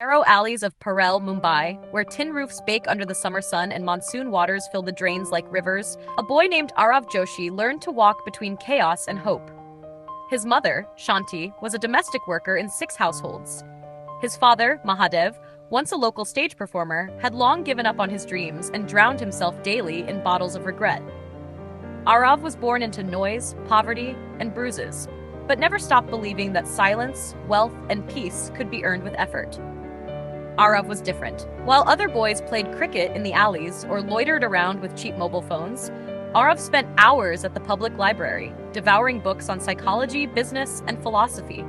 Narrow alleys of Parel, Mumbai, where tin roofs bake under the summer sun and monsoon waters fill the drains like rivers, a boy named Arav Joshi learned to walk between chaos and hope. His mother, Shanti, was a domestic worker in 6 households. His father, Mahadev, once a local stage performer, had long given up on his dreams and drowned himself daily in bottles of regret. Arav was born into noise, poverty, and bruises, but never stopped believing that silence, wealth, and peace could be earned with effort. Ariv was different. While other boys played cricket in the alleys or loitered around with cheap mobile phones, Ariv spent hours at the public library, devouring books on psychology, business, and philosophy.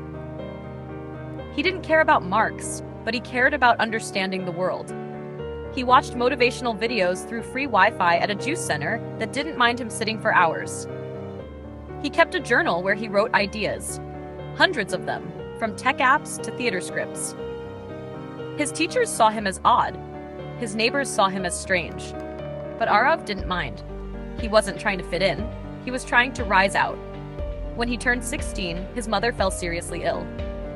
He didn't care about marks, but he cared about understanding the world. He watched motivational videos through free Wi-Fi at a juice center that didn't mind him sitting for hours. He kept a journal where he wrote ideas, hundreds of them, from tech apps to theater scripts. His teachers saw him as odd. His neighbors saw him as strange. But Arav didn't mind. He wasn't trying to fit in. He was trying to rise out. When he turned 16, his mother fell seriously ill.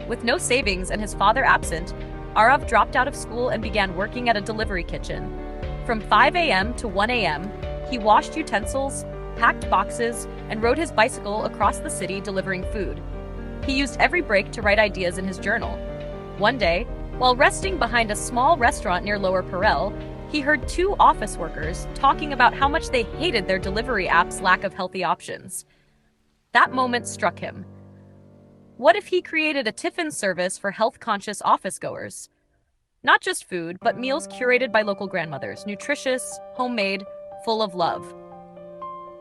With no savings and his father absent, Arav dropped out of school and began working at a delivery kitchen. From 5 a.m. to 1 a.m., he washed utensils, packed boxes, and rode his bicycle across the city delivering food. He used every break to write ideas in his journal. One day, while resting behind a small restaurant near Lower Parel, he heard 2 office workers talking about how much they hated their delivery app's lack of healthy options. That moment struck him. What if he created a tiffin service for health-conscious office-goers? Not just food, but meals curated by local grandmothers, nutritious, homemade, full of love.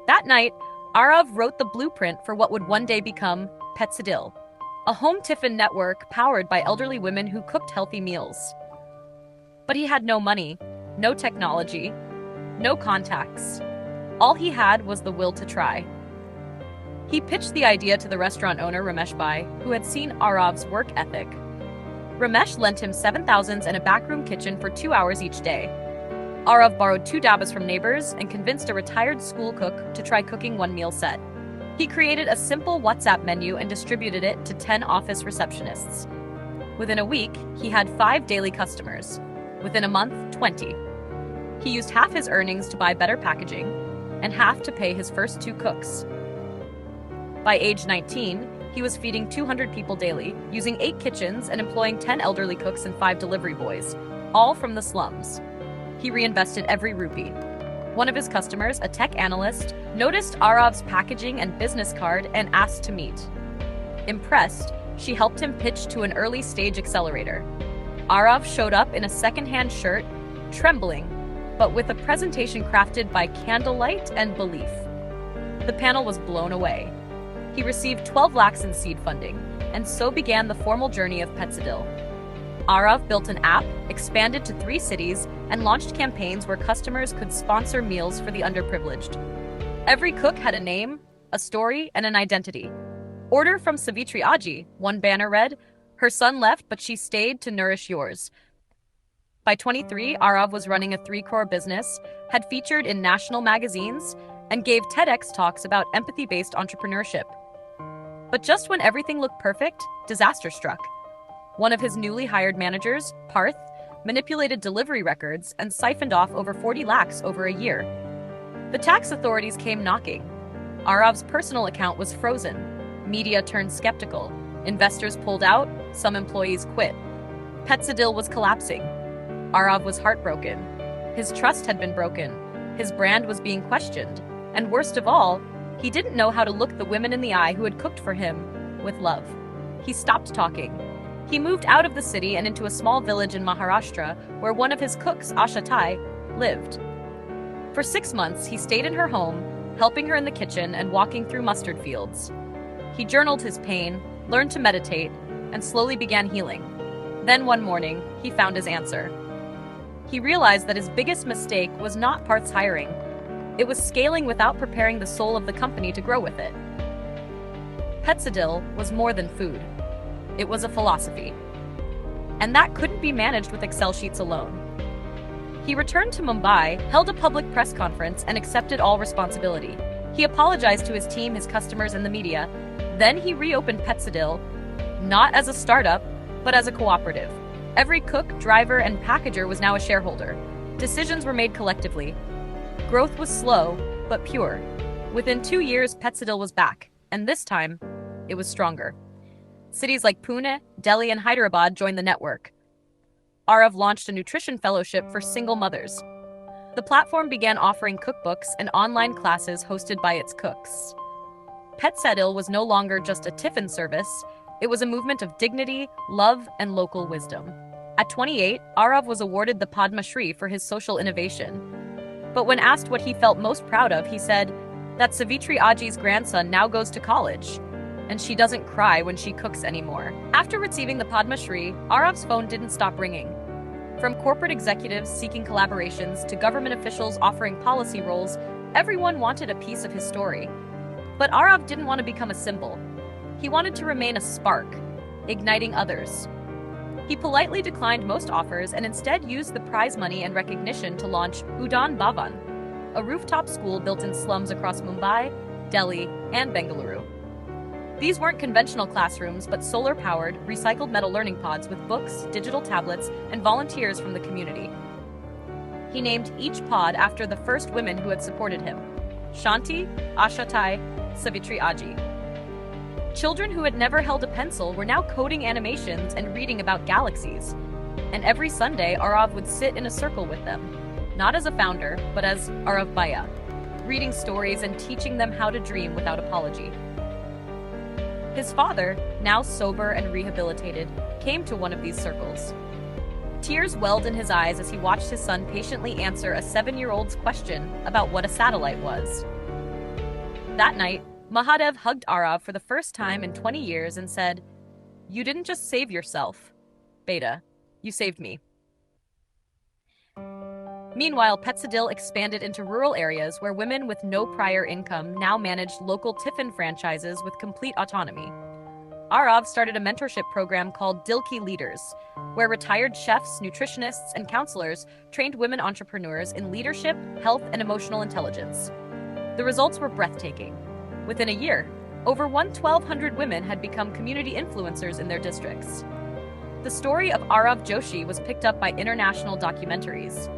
That night, Arav wrote the blueprint for what would one day become Petadil, a home tiffin network powered by elderly women who cooked healthy meals. But he had no money, no technology, no contacts. All he had was the will to try. He pitched the idea to the restaurant owner Ramesh Bhai, who had seen Arav's work ethic. Ramesh lent him 7,000 and a backroom kitchen for 2 hours each day. Arav borrowed 2 dabbas from neighbors and convinced a retired school cook to try cooking 1 meal set. He created a simple WhatsApp menu and distributed it to 10 office receptionists. Within a week, he had 5 daily customers. Within a month, 20. He used half his earnings to buy better packaging and half to pay his first 2 cooks. By age 19, he was feeding 200 people daily, using 8 kitchens and employing 10 elderly cooks and 5 delivery boys, all from the slums. He reinvested every rupee. One of his customers, a tech analyst, noticed Arav's packaging and business card and asked to meet. Impressed, she helped him pitch to an early-stage accelerator. Arav showed up in a second-hand shirt, trembling, but with a presentation crafted by candlelight and belief. The panel was blown away. He received 12 lakhs in seed funding, and so began the formal journey of Petadil. Arav built an app, expanded to 3 cities, and launched campaigns where customers could sponsor meals for the underprivileged. Every cook had a name, a story, and an identity. Order from Savitri Aji, one banner read, "Her son left, but she stayed to nourish yours." By 23, Arav was running a 3 crore business, had featured in national magazines, and gave TEDx talks about empathy-based entrepreneurship. But just when everything looked perfect, disaster struck. One of his newly hired managers, Parth, manipulated delivery records and siphoned off over 40 lakhs over a year. The tax authorities came knocking. Arav's personal account was frozen. Media turned skeptical. Investors pulled out. Some employees quit. Petadil was collapsing. Arav was heartbroken. His trust had been broken. His brand was being questioned. And worst of all, he didn't know how to look the women in the eye who had cooked for him with love. He stopped talking. He moved out of the city and into a small village in Maharashtra where one of his cooks, Asha Tai, lived. For 6 months, he stayed in her home, helping her in the kitchen and walking through mustard fields. He journaled his pain, learned to meditate, and slowly began healing. Then one morning, he found his answer. He realized that his biggest mistake was not Parth's hiring. It was scaling without preparing the soul of the company to grow with it. Petadil was more than food. It was a philosophy. And that couldn't be managed with Excel sheets alone. He returned to Mumbai, held a public press conference, and accepted all responsibility. He apologized to his team, his customers, and the media. Then he reopened Petadil, not as a startup, but as a cooperative. Every cook, driver, and packager was now a shareholder. Decisions were made collectively. Growth was slow, but pure. Within 2 years, Petadil was back, and this time, it was stronger. Cities like Pune, Delhi, and Hyderabad joined the network. Ariv launched a nutrition fellowship for single mothers. The platform began offering cookbooks and online classes hosted by its cooks. Petadil was no longer just a tiffin service, it was a movement of dignity, love, and local wisdom. At 28, Ariv was awarded the Padma Shri for his social innovation. But when asked what he felt most proud of, he said that Savitri Aji's grandson now goes to college, and she doesn't cry when she cooks anymore. After receiving the Padma Shri, Ariv's phone didn't stop ringing. From corporate executives seeking collaborations to government officials offering policy roles, everyone wanted a piece of his story. But Ariv didn't want to become a symbol. He wanted to remain a spark, igniting others. He politely declined most offers and instead used the prize money and recognition to launch Udan Baban, a rooftop school built in slums across Mumbai, Delhi, and Bengaluru. These weren't conventional classrooms, but solar-powered, recycled metal learning pods with books, digital tablets, and volunteers from the community. He named each pod after the first women who had supported him: Shanti, Ashatai, Savitri Aji. Children who had never held a pencil were now coding animations and reading about galaxies. And every Sunday, Ariv would sit in a circle with them, not as a founder, but as Ariv Bhaiya, reading stories and teaching them how to dream without apology. His father, now sober and rehabilitated, came to one of these circles. Tears welled in his eyes as he watched his son patiently answer a 7-year-old's question about what a satellite was. That night, Mahadev hugged Ariv for the first time in 20 years and said, "You didn't just save yourself, Beta, you saved me." Meanwhile, Petadil expanded into rural areas where women with no prior income now managed local tiffin franchises with complete autonomy. Ariv started a mentorship program called Dil Ki Leaders, where retired chefs, nutritionists, and counselors trained women entrepreneurs in leadership, health, and emotional intelligence. The results were breathtaking. Within a year, over 1,200 women had become community influencers in their districts. The story of Ragav Joshi was picked up by international documentaries.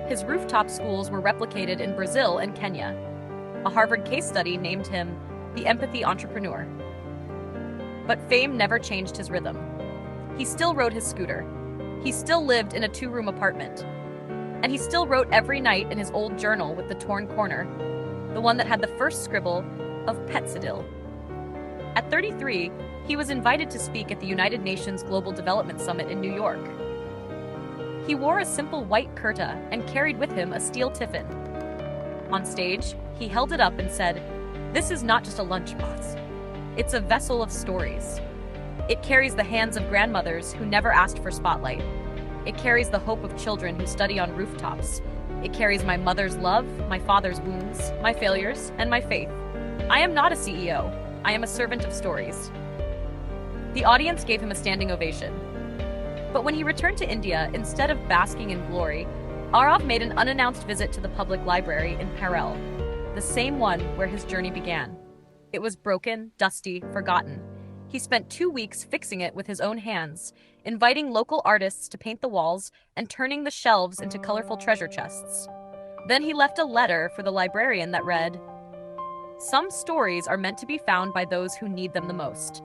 His rooftop schools were replicated in Brazil and Kenya. A Harvard case study named him the empathy entrepreneur. But fame never changed his rhythm. He still rode his scooter. He still lived in a 2-room apartment. And he still wrote every night in his old journal with the torn corner, the one that had the first scribble of Petadil. At 33, he was invited to speak at the United Nations Global Development Summit in New York. He wore a simple white kurta and carried with him a steel tiffin. On stage, he held it up and said, "This is not just a lunchbox. It's a vessel of stories. It carries the hands of grandmothers who never asked for spotlight. It carries the hope of children who study on rooftops. It carries my mother's love, my father's wounds, my failures, and my faith. I am not a CEO. I am a servant of stories." The audience gave him a standing ovation. But when he returned to India, instead of basking in glory, Ariv made an unannounced visit to the public library in Parel, the same one where his journey began. It was broken, dusty, forgotten. He spent 2 weeks fixing it with his own hands, inviting local artists to paint the walls and turning the shelves into colorful treasure chests. Then he left a letter for the librarian that read, "Some stories are meant to be found by those who need them the most.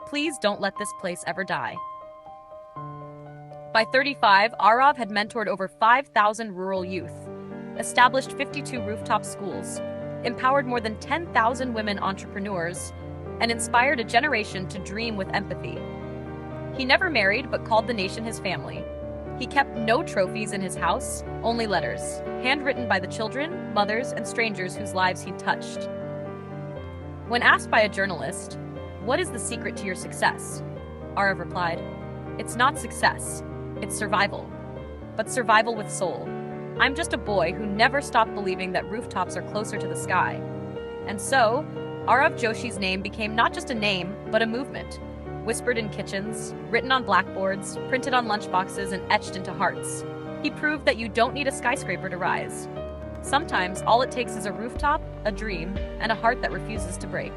Please don't let this place ever die." By 35, Ariv had mentored over 5,000 rural youth, established 52 rooftop schools, empowered more than 10,000 women entrepreneurs, and inspired a generation to dream with empathy. He never married, but called the nation his family. He kept no trophies in his house, only letters, handwritten by the children, mothers, and strangers whose lives he'd touched. When asked by a journalist, "What is the secret to your success?" Ariv replied, "It's not success. It's survival, but survival with soul. I'm just a boy who never stopped believing that rooftops are closer to the sky." And so, Ariv Joshi's name became not just a name, but a movement, whispered in kitchens, written on blackboards, printed on lunchboxes, and etched into hearts. He proved that you don't need a skyscraper to rise. Sometimes all it takes is a rooftop, a dream, and a heart that refuses to break.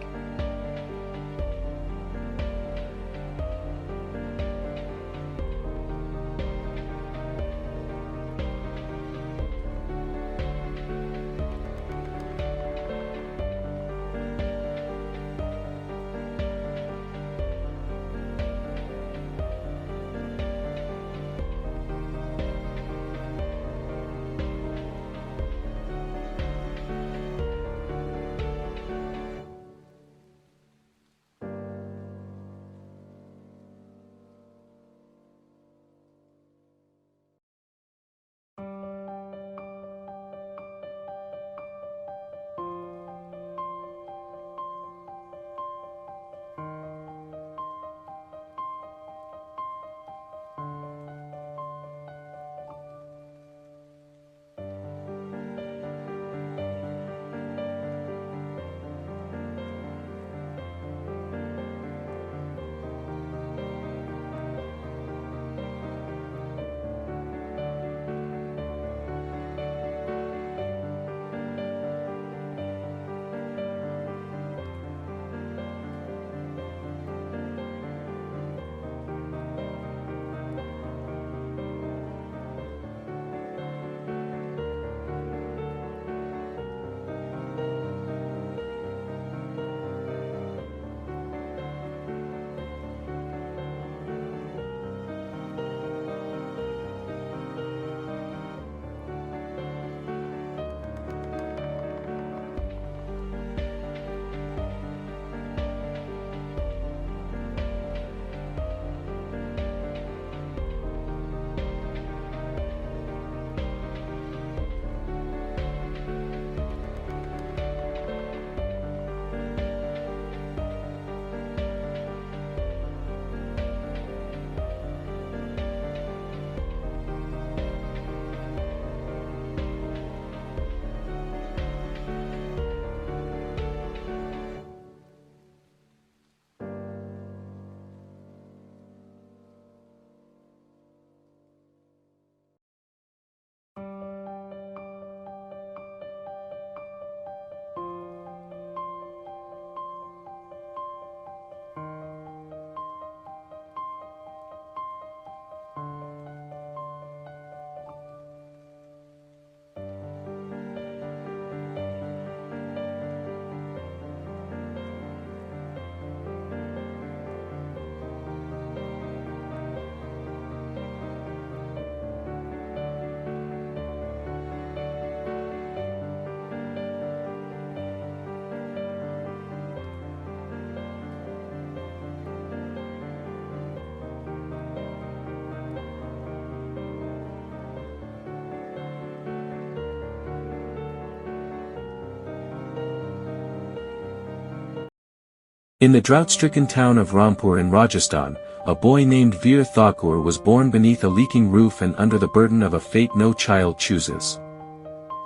In the drought-stricken town of Rampur in Rajasthan, a boy named Veer Thakur was born beneath a leaking roof and under the burden of a fate no child chooses.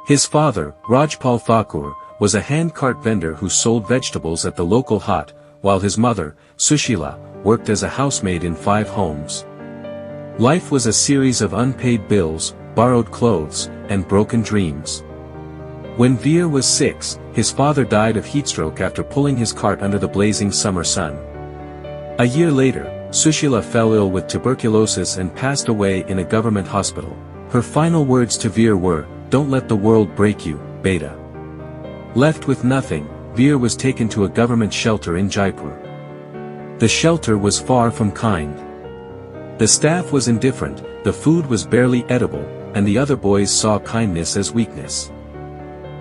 His father, Rajpal Thakur, was a hand-cart vendor who sold vegetables at the local hut, while his mother, Sushila, worked as a housemaid in 5 homes. Life was a series of unpaid bills, borrowed clothes, and broken dreams. When Veer was 6, his father died of heatstroke after pulling his cart under the blazing summer sun. A year later, Sushila fell ill with tuberculosis and passed away in a government hospital. Her final words to Veer were, "Don't let the world break you, beta." Left with nothing, Veer was taken to a government shelter in Jaipur. The shelter was far from kind. The staff was indifferent, the food was barely edible, and the other boys saw kindness as weakness.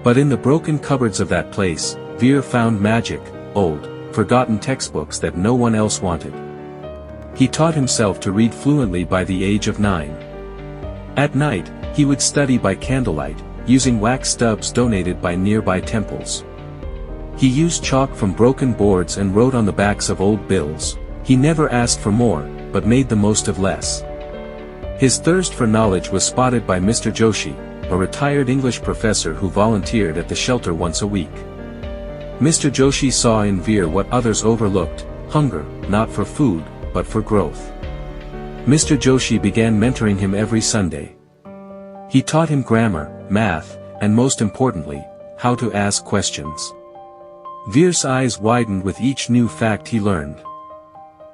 But in the broken cupboards of that place, Veer found magic, old, forgotten textbooks that no one else wanted. He taught himself to read fluently by the age of 9. At night, he would study by candlelight, using wax stubs donated by nearby temples. He used chalk from broken boards and wrote on the backs of old bills. He never asked for more, but made the most of less. His thirst for knowledge was spotted by Mr. Joshi, a retired English professor who volunteered at the shelter once a week. Mr. Joshi saw in Veer what others overlooked, hunger, not for food, but for growth. Mr. Joshi began mentoring him every Sunday. He taught him grammar, math, and most importantly, how to ask questions. Veer's eyes widened with each new fact he learned.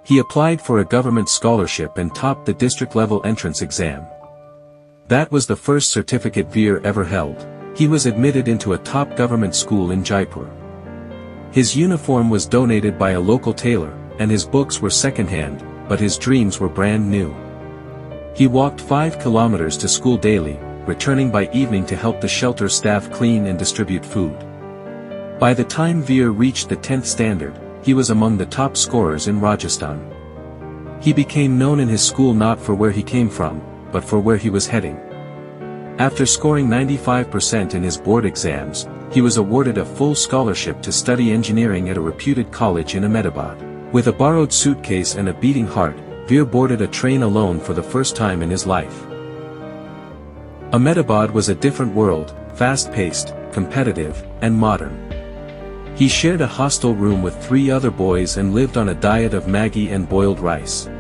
He applied for a government scholarship and topped the district-level entrance exam. That was the first certificate Veer ever held. He was admitted into a top government school in Jaipur. His uniform was donated by a local tailor, and his books were second-hand, but his dreams were brand new. He walked 5 kilometers to school daily, returning by evening to help the shelter staff clean and distribute food. By the time Veer reached the 10th standard, he was among the top scorers in Rajasthan. He became known in his school not for where he came from, but for where he was heading. After scoring 95% in his board exams, he was awarded a full scholarship to study engineering at a reputed college in Ahmedabad. With a borrowed suitcase and a beating heart, Veer boarded a train alone for the first time in his life. Ahmedabad was a different world, fast-paced, competitive, and modern. He shared a hostel room with 3 other boys and lived on a diet of Maggi and boiled rice.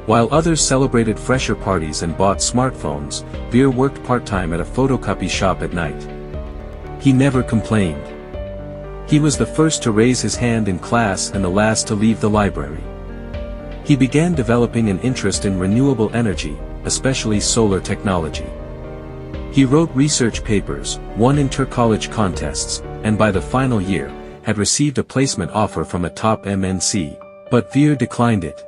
While others celebrated fresher parties and bought smartphones, Veer worked part-time at a photocopy shop at night. He never complained. He was the first to raise his hand in class and the last to leave the library. He began developing an interest in renewable energy, especially solar technology. He wrote research papers, won inter-college contests, and by the final year, had received a placement offer from a top MNC, but Veer declined it.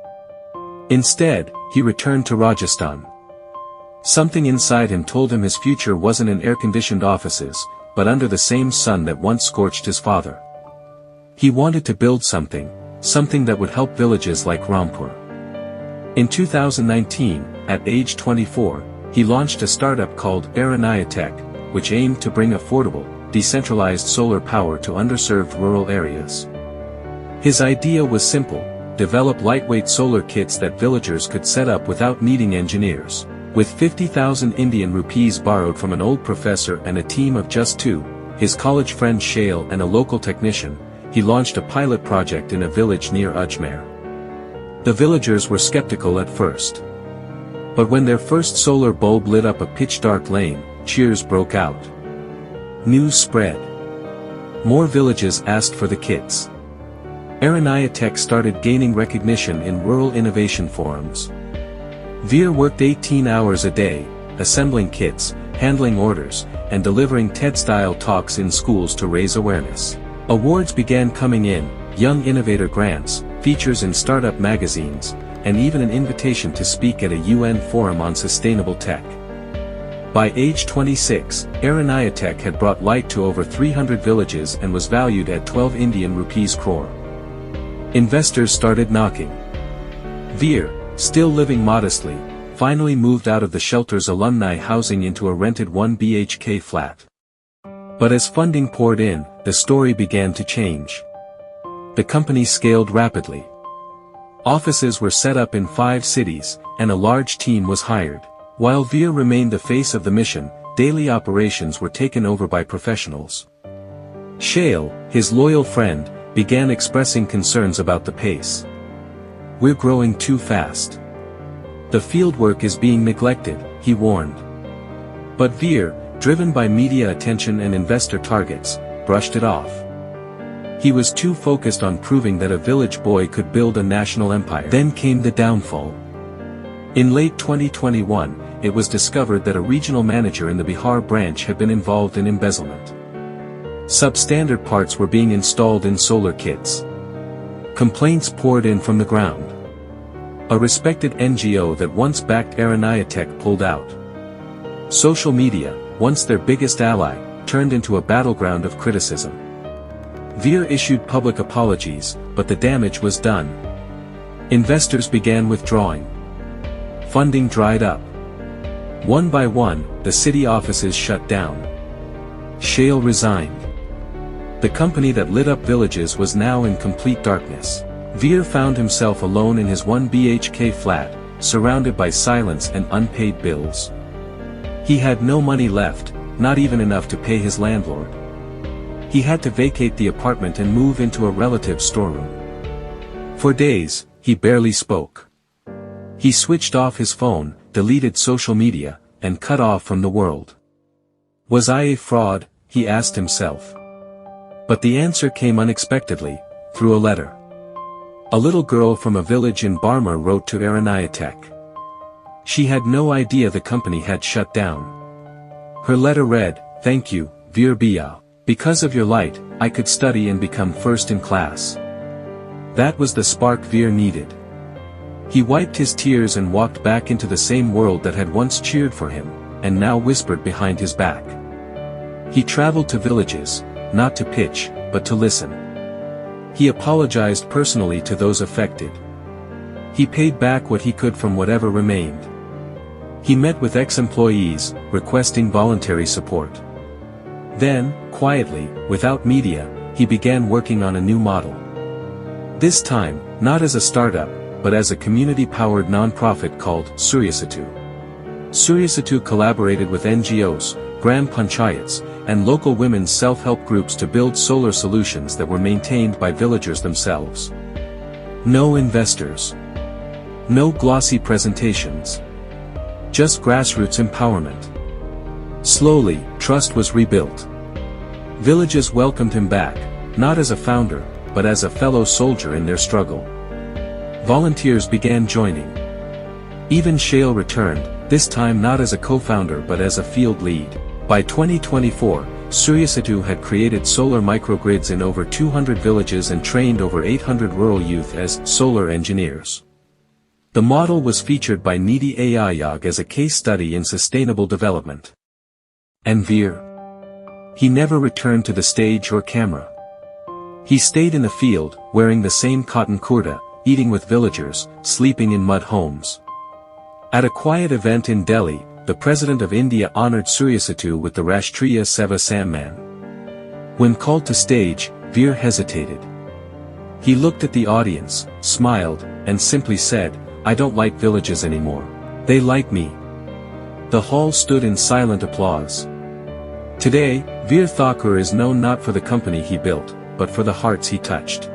Instead, he returned to Rajasthan. Something inside him told him his future wasn't in air-conditioned offices, but under the same sun that once scorched his father. He wanted to build something that would help villages like Rampur. In 2019, at age 24, he launched a startup called Aranaya Tech, which aimed to bring affordable, decentralized solar power to underserved rural areas. His idea was simple: develop lightweight solar kits that villagers could set up without needing engineers. With 50,000 Indian rupees borrowed from an old professor and a team of just 2, his college friend Shail and a local technician, he launched a pilot project in a village near Ajmer. The villagers were skeptical at first. But when their first solar bulb lit up a pitch-dark lane, cheers broke out. News spread. More villages asked for the kits. Aranaya Tech started gaining recognition in rural innovation forums. Veer worked 18 hours a day, assembling kits, handling orders, and delivering TED-style talks in schools to raise awareness. Awards began coming in, Young Innovator grants, features in startup magazines, and even an invitation to speak at a UN forum on sustainable tech. By age 26, Aranaya Tech had brought light to over 300 villages and was valued at 12 Indian rupees crore. Investors started knocking. Veer, still living modestly, finally moved out of the shelter's alumni housing into a rented 1 BHK flat. But as funding poured in, the story began to change. The company scaled rapidly. Offices were set up in 5 cities, and a large team was hired. While Veer remained the face of the mission, daily operations were taken over by professionals. Shale, his loyal friend, began expressing concerns about the pace. "We're growing too fast. The fieldwork is being neglected," he warned. But Veer, driven by media attention and investor targets, brushed it off. He was too focused on proving that a village boy could build a national empire. Then came the downfall. In late 2021, it was discovered that a regional manager in the Bihar branch had been involved in embezzlement. Substandard parts were being installed in solar kits. Complaints poured in from the ground. A respected NGO that once backed Aranayatech pulled out. Social media, once their biggest ally, turned into a battleground of criticism. Veer issued public apologies, but the damage was done. Investors began withdrawing. Funding dried up. One by one, the city offices shut down. Shale resigned. The company that lit up villages was now in complete darkness. Veer found himself alone in his 1 BHK flat, surrounded by silence and unpaid bills. He had no money left, not even enough to pay his landlord. He had to vacate the apartment and move into a relative's storeroom. For days, he barely spoke. He switched off his phone, deleted social media, and cut off from the world. Was I a fraud? He asked himself. But the answer came unexpectedly, through a letter. A little girl from a village in Barma wrote to Aranayatech. She had no idea the company had shut down. Her letter read, "Thank you, Veer Bhaiya. Because of your light, I could study and become first in class." That was the spark Veer needed. He wiped his tears and walked back into the same world that had once cheered for him, and now whispered behind his back. He traveled to villages, not to pitch, but to listen. He apologized personally to those affected. He paid back what he could from whatever remained. He met with ex-employees, requesting voluntary support. Then, quietly, without media, he began working on a new model. This time, not as a startup, but as a community-powered non-profit called Suryasatu. Suryasatu collaborated with NGOs, gram panchayats, and local women's self-help groups to build solar solutions that were maintained by villagers themselves. No investors. No glossy presentations. Just grassroots empowerment. Slowly, trust was rebuilt. Villages welcomed him back, not as a founder, but as a fellow soldier in their struggle. Volunteers began joining. Even Shale returned, this time not as a co-founder but as a field lead. By 2024, Suryasatu had created solar microgrids in over 200 villages and trained over 800 rural youth as solar engineers. The model was featured by Niti Aayog as a case study in sustainable development. And Veer? He never returned to the stage or camera. He stayed in the field, wearing the same cotton kurta, eating with villagers, sleeping in mud homes. At a quiet event in Delhi, the President of India honored Suryasatu with the Rashtriya Seva Samman. When called to stage, Veer hesitated. He looked at the audience, smiled, and simply said, "I don't like villages anymore. They like me." The hall stood in silent applause. Today, Veer Thakur is known not for the company he built, but for the hearts he touched.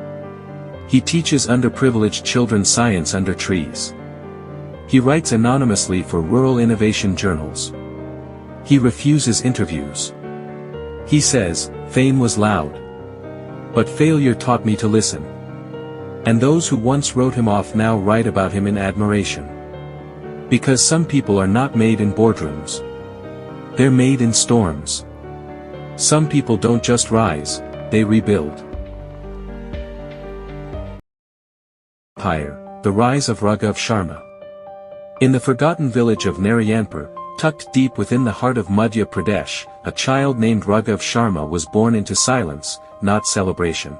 He teaches underprivileged children science under trees. He writes anonymously for rural innovation journals. He refuses interviews. He says, "Fame was loud. But failure taught me to listen." And those who once wrote him off now write about him in admiration. Because some people are not made in boardrooms. They're made in storms. Some people don't just rise, they rebuild. The rise of Ragav Sharma. In the forgotten village of Narayanpur, tucked deep within the heart of Madhya Pradesh, a child named Ragav Sharma was born into silence, not celebration.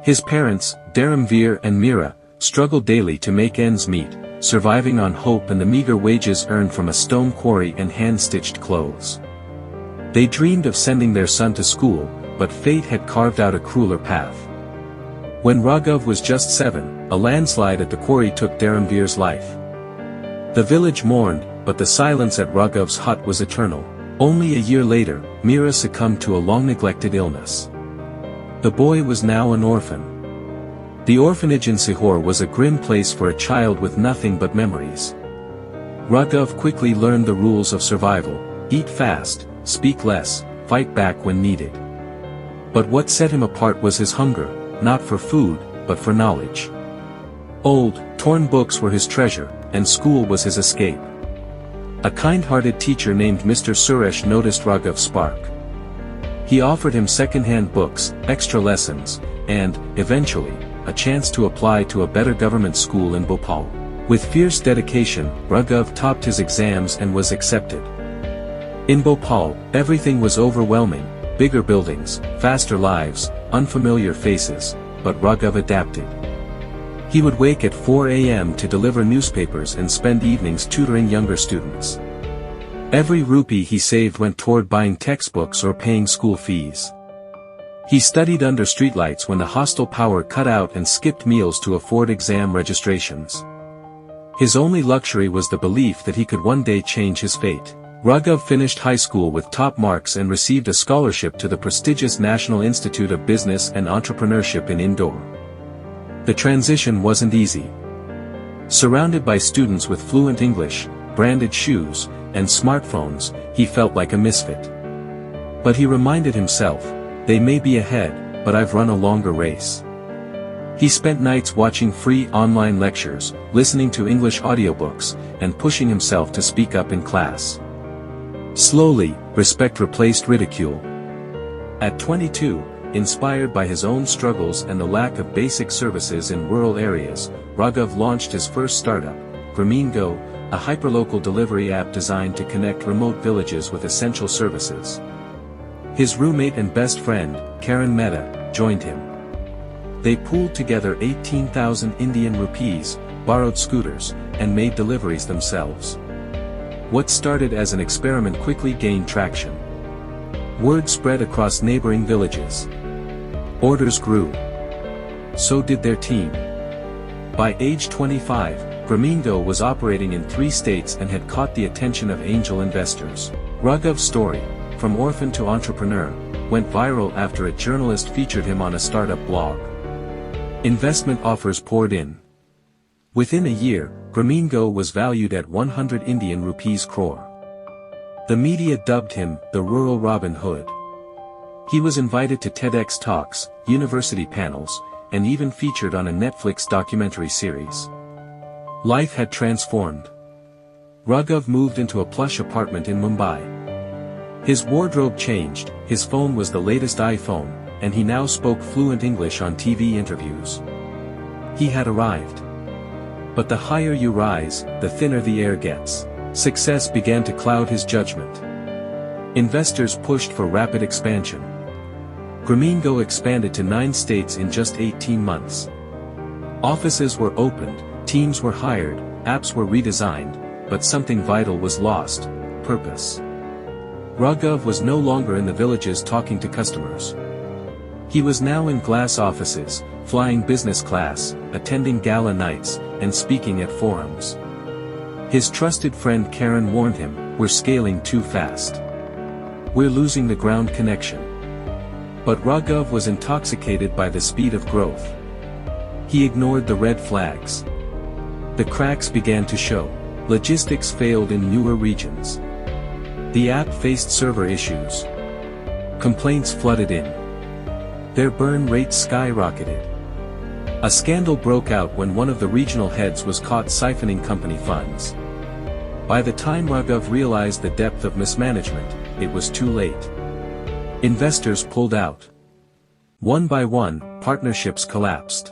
His parents, Dharamveer and Meera, struggled daily to make ends meet, surviving on hope and the meager wages earned from a stone quarry and hand-stitched clothes. They dreamed of sending their son to school, but fate had carved out a crueler path. When Raghav was just 7, a landslide at the quarry took Dharamvir's life. The village mourned, but the silence at Raghav's hut was eternal. Only a year later, Meera succumbed to a long-neglected illness. The boy was now an orphan. The orphanage in Sihor was a grim place for a child with nothing but memories. Raghav quickly learned the rules of survival: eat fast, speak less, fight back when needed. But what set him apart was his hunger, not for food, but for knowledge. Old, torn books were his treasure, and school was his escape. A kind-hearted teacher named Mr. Suresh noticed Raghav's spark. He offered him second-hand books, extra lessons, and, eventually, a chance to apply to a better government school in Bhopal. With fierce dedication, Raghav topped his exams and was accepted. In Bhopal, everything was overwhelming: bigger buildings, faster lives, unfamiliar faces, but Raghav adapted. He would wake at 4 a.m. to deliver newspapers and spend evenings tutoring younger students. Every rupee he saved went toward buying textbooks or paying school fees. He studied under streetlights when the hostel power cut out and skipped meals to afford exam registrations. His only luxury was the belief that he could one day change his fate. Raghav finished high school with top marks and received a scholarship to the prestigious National Institute of Business and Entrepreneurship in Indore. The transition wasn't easy. Surrounded by students with fluent English, branded shoes, and smartphones, he felt like a misfit. But he reminded himself, they may be ahead, but I've run a longer race. He spent nights watching free online lectures, listening to English audiobooks, and pushing himself to speak up in class. Slowly, respect replaced ridicule. At 22, inspired by his own struggles and the lack of basic services in rural areas, Raghav launched his first startup, Grameengo, a hyperlocal delivery app designed to connect remote villages with essential services. His roommate and best friend, Karan Mehta, joined him. They pooled together 18,000 Indian rupees, borrowed scooters, and made deliveries themselves. What started as an experiment quickly gained traction. Word spread across neighboring villages. Orders grew. So did their team. By age 25, Grameengo was operating in 3 states and had caught the attention of angel investors. Raghav's story, from orphan to entrepreneur, went viral after a journalist featured him on a startup blog. Investment offers poured in. Within a year, Grameengo was valued at 100 Indian rupees crore. The media dubbed him the rural Robin Hood. He was invited to TEDx talks, university panels, and even featured on a Netflix documentary series. Life had transformed. Raghav moved into a plush apartment in Mumbai. His wardrobe changed, his phone was the latest iPhone, and he now spoke fluent English on TV interviews. He had arrived. But the higher you rise, the thinner the air gets. Success began to cloud his judgment. Investors pushed for rapid expansion. Grameengo expanded to 9 states in just 18 months. Offices were opened, teams were hired, apps were redesigned, but something vital was lost: purpose. Raghav was no longer in the villages talking to customers. He was now in glass offices, flying business class, attending gala nights, and speaking at forums. His trusted friend Karen warned him, "We're scaling too fast. We're losing the ground connection." But Raghav was intoxicated by the speed of growth. He ignored the red flags. The cracks began to show. Logistics failed in newer regions. The app faced server issues. Complaints flooded in. Their burn rates skyrocketed. A scandal broke out when one of the regional heads was caught siphoning company funds. By the time Raghav realized the depth of mismanagement, it was too late. Investors pulled out. One by one, partnerships collapsed.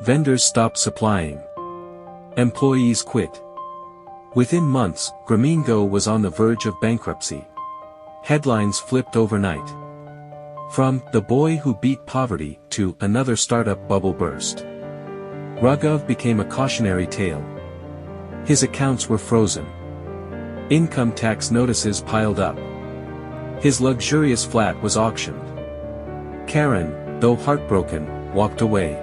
Vendors stopped supplying. Employees quit. Within months, Grameengo was on the verge of bankruptcy. Headlines flipped overnight. From "the boy who beat poverty" to "another startup bubble burst." Raghav became a cautionary tale. His accounts were frozen. Income tax notices piled up. His luxurious flat was auctioned. Karen, though heartbroken, walked away.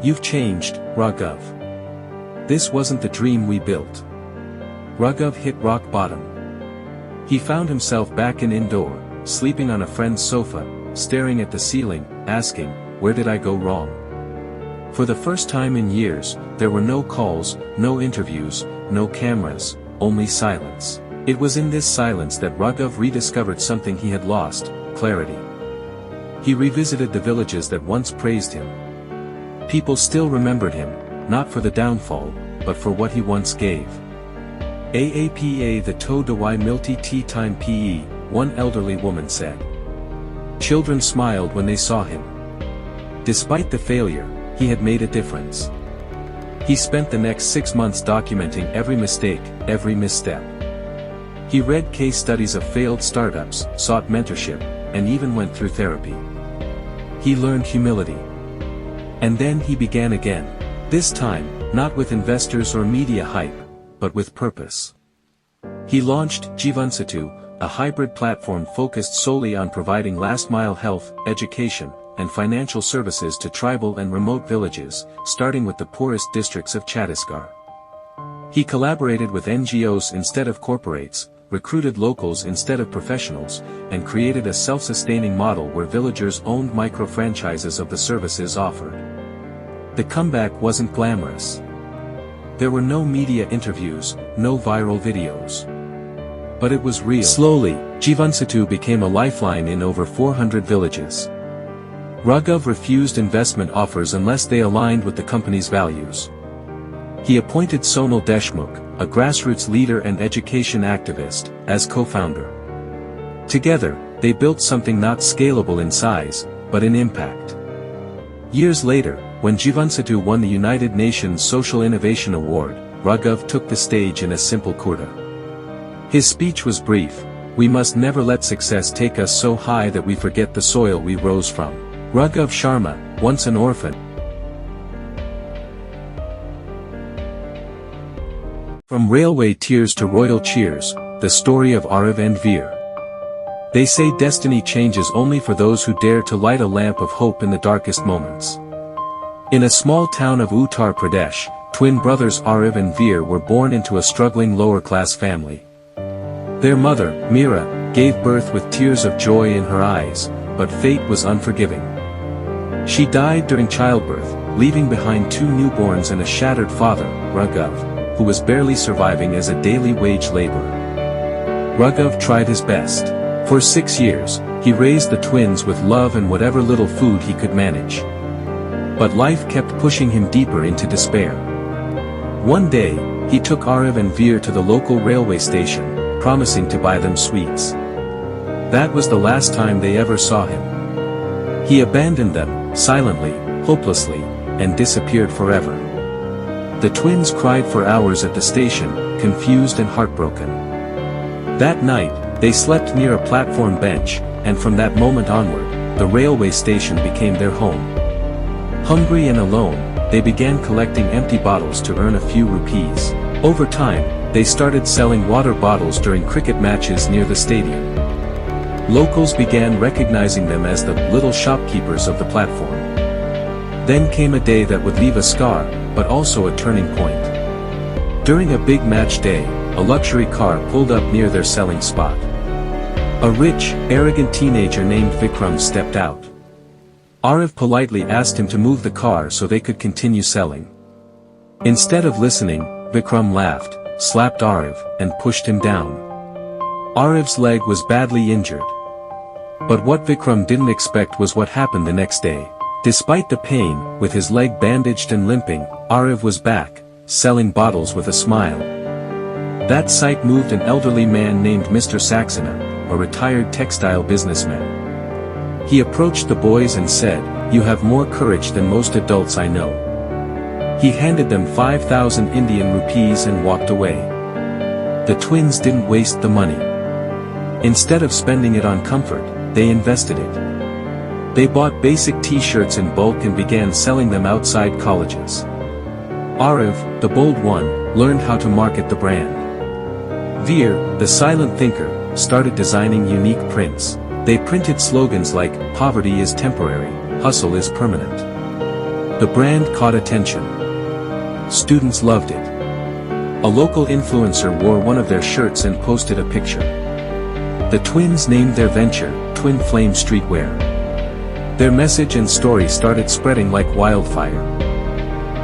"You've changed, Ragav. This wasn't the dream we built." Ragav hit rock bottom. He found himself back indoor, sleeping on a friend's sofa, staring at the ceiling, asking, "Where did I go wrong?" For the first time in years, there were no calls, no interviews, no cameras, only silence. It was in this silence that Ragav rediscovered something he had lost: clarity. He revisited the villages that once praised him. People still remembered him, not for the downfall, but for what he once gave. "Aapa the to dawai milti tea time pe," one elderly woman said. Children smiled when they saw him. Despite the failure, he had made a difference. He spent the next 6 months documenting every mistake, every misstep. He read case studies of failed startups, sought mentorship, and even went through therapy. He learned humility. And then he began again. This time, not with investors or media hype, but with purpose. He launched Jivansetu, a hybrid platform focused solely on providing last-mile health, education, and financial services to tribal and remote villages, starting with the poorest districts of Chhattisgarh. He collaborated with NGOs instead of corporates, recruited locals instead of professionals, and created a self-sustaining model where villagers owned micro-franchises of the services offered. The comeback wasn't glamorous. There were no media interviews, no viral videos. But it was real. Slowly, Jivansetu became a lifeline in over 400 villages. Ragav refused investment offers unless they aligned with the company's values. He appointed Sonal Deshmukh, a grassroots leader and education activist, as co-founder. Together, they built something not scalable in size, but in impact. Years later, when Jivansetu won the United Nations Social Innovation Award, Ragav took the stage in a simple kurta. His speech was brief: "We must never let success take us so high that we forget the soil we rose from." Ragav Sharma, once an orphan. From railway tears to royal cheers, the story of Ariv and Veer. They say destiny changes only for those who dare to light a lamp of hope in the darkest moments. In a small town of Uttar Pradesh, twin brothers Ariv and Veer were born into a struggling lower-class family. Their mother, Meera, gave birth with tears of joy in her eyes, but fate was unforgiving. She died during childbirth, leaving behind 2 newborns and a shattered father, Ragav, who was barely surviving as a daily wage laborer. Ragav tried his best. For 6 years, he raised the twins with love and whatever little food he could manage. But life kept pushing him deeper into despair. One day, he took Ariv and Veer to the local railway station, promising to buy them sweets. That was the last time they ever saw him. He abandoned them, silently, hopelessly, and disappeared forever. The twins cried for hours at the station, confused and heartbroken. That night, they slept near a platform bench, and from that moment onward, the railway station became their home. Hungry and alone, they began collecting empty bottles to earn a few rupees. Over time, they started selling water bottles during cricket matches near the stadium. Locals began recognizing them as the little shopkeepers of the platform. Then came a day that would leave a scar, but also a turning point. During a big match day, a luxury car pulled up near their selling spot. A rich, arrogant teenager named Vikram stepped out. Ariv politely asked him to move the car so they could continue selling. Instead of listening, Vikram laughed, slapped Ariv, and pushed him down. Ariv's leg was badly injured. But what Vikram didn't expect was what happened the next day. Despite the pain, with his leg bandaged and limping, Ariv was back, selling bottles with a smile. That sight moved an elderly man named Mr. Saxena, a retired textile businessman. He approached the boys and said, "You have more courage than most adults I know." He handed them 5,000 Indian rupees and walked away. The twins didn't waste the money. Instead of spending it on comfort, they invested it. They bought basic t-shirts in bulk and began selling them outside colleges. Ariv, the bold one, learned how to market the brand. Veer, the silent thinker, started designing unique prints. They printed slogans like, "Poverty is temporary, hustle is permanent. The brand caught attention. Students loved it. A local influencer wore one of their shirts and posted a picture. The twins named their venture, Twin Flame Streetwear. Their message and story started spreading like wildfire.